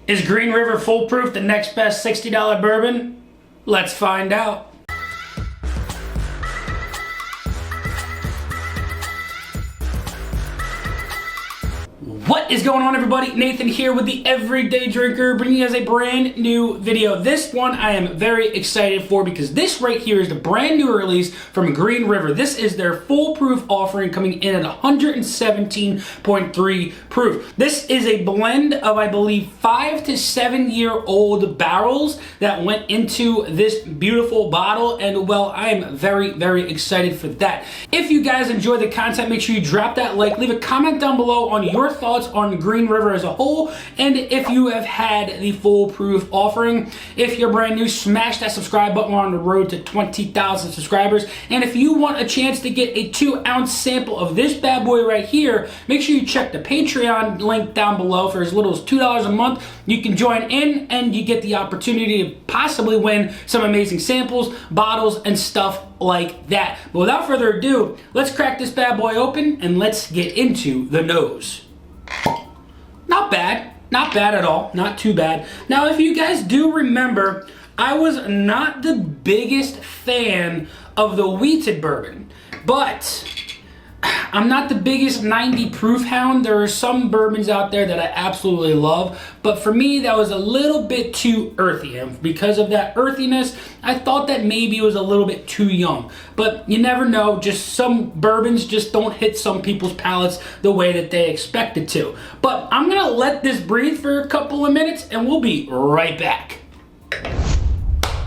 Is Green River Foolproof the next best $60 bourbon? Let's find out. What is going on, everybody? Nathan here with the Everyday Drinker, bringing you guys a brand new video. This one I am very excited for because this right here is the brand new release from Green River. This is their foolproof offering coming in at 117.3 proof. This is a blend of, I believe, 5 to 7 year old barrels that went into this beautiful bottle, and well, I am very, very excited for that. If you guys enjoy the content, make sure you drop that like, leave a comment down below on your thoughts on Green River as a whole, and if you have had the foolproof offering. If you're brand new, smash that subscribe button. We're on the road to 20,000 subscribers, and if you want a chance to get a 2-ounce sample of this bad boy right here, make sure you check the Patreon link down below. For as little as $2 a month, you can join in and you get the opportunity to possibly win some amazing samples, bottles, and stuff like that. But without further ado, let's crack this bad boy open and let's get into the nose. Not bad. Not bad at all. Not too bad. Now, if you guys do remember, I was not the biggest fan of the wheated bourbon, but I'm not the biggest 90 proof hound. There are some bourbons out there that I absolutely love, but for me, that was a little bit too earthy. And because of that earthiness, I thought that maybe it was a little bit too young. But you never know, just some bourbons just don't hit some people's palates the way that they expect it to. But I'm gonna let this breathe for a couple of minutes and we'll be right back.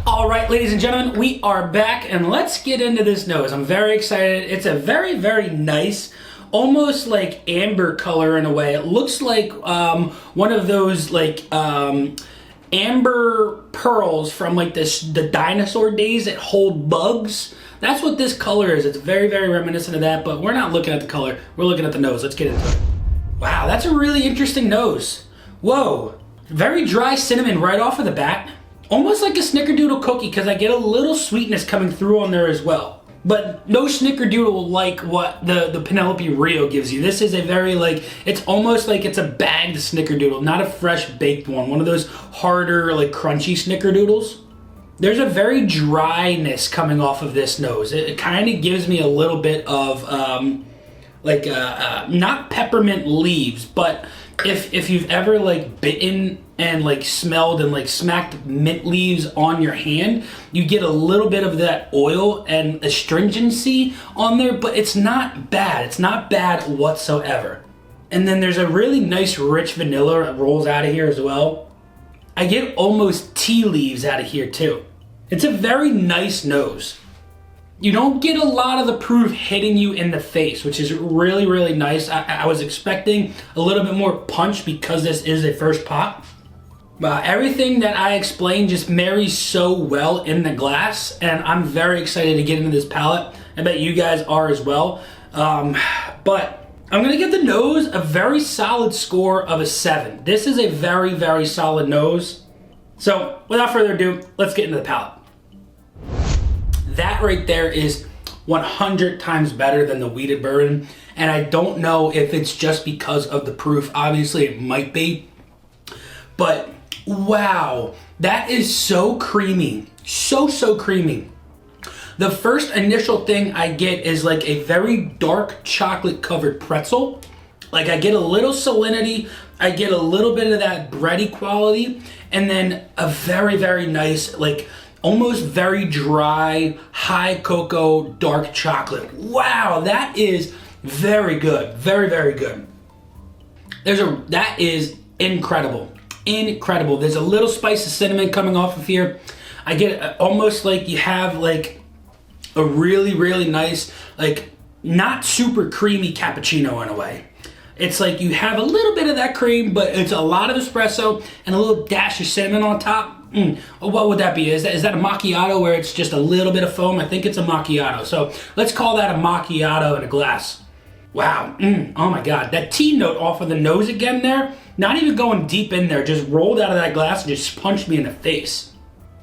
All right, ladies and gentlemen, we are back, and let's get into this nose. I'm very excited. It's a very, very nice, almost like amber color in a way. It looks like one of those like amber pearls from like the dinosaur days that hold bugs. That's what this color is. It's very, very reminiscent of that, but we're not looking at the color. We're looking at the nose. Let's get into it. Wow, that's a really interesting nose. Whoa, very dry cinnamon right off of the bat. Almost like a snickerdoodle cookie, because I get a little sweetness coming through on there as well. But no snickerdoodle like what the Penelope Rio gives you. This is a very like, it's almost like it's a bagged snickerdoodle, not a fresh baked one. One of those harder, like crunchy snickerdoodles. There's a very dryness coming off of this nose. It kind of gives me a little bit of not peppermint leaves, but if you've ever like bitten and like smelled and like smacked mint leaves on your hand, you get a little bit of that oil and astringency on there, but it's not bad. It's not bad whatsoever. And then there's a really nice rich vanilla that rolls out of here as well. I get almost tea leaves out of here too. It's a very nice nose. You don't get a lot of the proof hitting you in the face, which is really, really nice. I was expecting a little bit more punch because this is a first pop. Everything that I explained just marries so well in the glass, and I'm very excited to get into this palette. I bet you guys are as well. But I'm gonna give the nose a very solid score of a 7. This is a very, very solid nose. So without further ado, let's get into the palette. That right there is 100 times better than the wheated bourbon, and I don't know if it's just because of the proof. Obviously it might be, but wow, that is so creamy. So creamy. The first initial thing I get is like a very dark chocolate covered pretzel. Like I get a little salinity, I get a little bit of that bready quality, and then a very, very nice, like almost very dry, high cocoa, dark chocolate. Wow, that is very good. Very, very good. That is incredible. Incredible. There's a little spice of cinnamon coming off of here. I get almost like you have like a really, really nice, like not super creamy cappuccino in a way. It's like you have a little bit of that cream, but it's a lot of espresso and a little dash of cinnamon on top. What would that be? Is that a macchiato where it's just a little bit of foam? I think it's a macchiato. So let's call that a macchiato in a glass. Wow. Oh my God. That tea note off of the nose again there. Not even going deep in there. Just rolled out of that glass and just punched me in the face.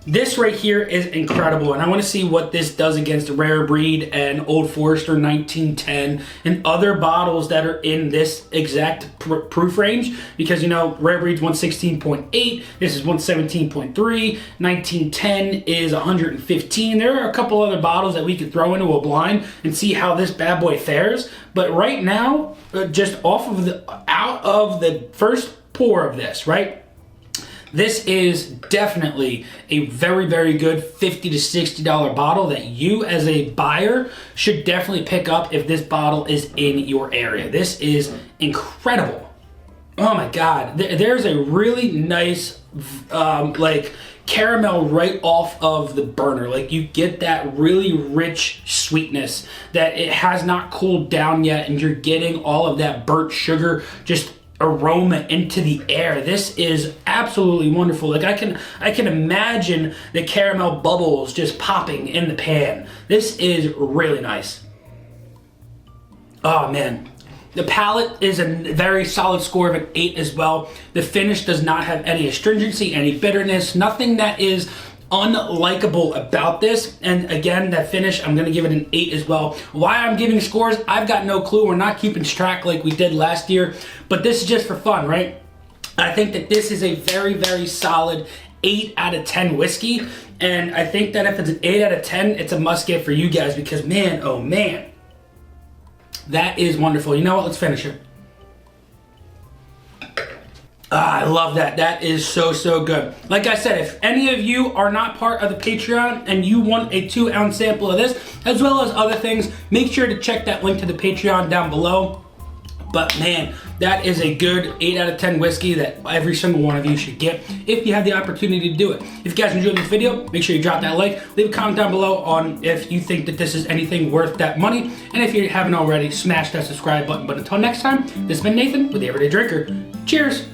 This right here is incredible, and I want to see what this does against Rare Breed and Old Forester 1910 and other bottles that are in this exact proof range, because, you know, Rare Breed's 116.8, this is 117.3, 1910 is 115. There are a couple other bottles that we could throw into a blind and see how this bad boy fares, but right now, just out of the first pour of this, right? This is definitely a very, very good $50 to $60 bottle that you as a buyer should definitely pick up if this bottle is in your area. This is incredible. Oh my God. There's a really nice, like, caramel right off of the burner. Like, you get that really rich sweetness that it has not cooled down yet, and you're getting all of that burnt sugar just aroma into the air. This is absolutely wonderful. Like, I can imagine the caramel bubbles just popping in the pan. This is really nice. Oh man. The palate is a very solid score of an 8 as well. The finish does not have any astringency, any bitterness, nothing that is unlikable about this. And again, that finish, I'm gonna give it an 8 as well. Why I'm giving scores, I've got no clue. We're not keeping track like we did last year, but this is just for fun, right? I think that this is a very, very solid 8 out of 10 whiskey. And I think that if it's an 8 out of 10, it's a must get for you guys, because man, oh man, that is wonderful. You know what, let's finish it. I love that. That is so, so good. Like I said, if any of you are not part of the Patreon and you want a 2-ounce sample of this, as well as other things, make sure to check that link to the Patreon down below. But man, that is a good 8 out of 10 whiskey that every single one of you should get if you have the opportunity to do it. If you guys enjoyed this video, make sure you drop that like, leave a comment down below on if you think that this is anything worth that money. And if you haven't already, smash that subscribe button. But until next time, this has been Nathan with the Everyday Drinker. Cheers!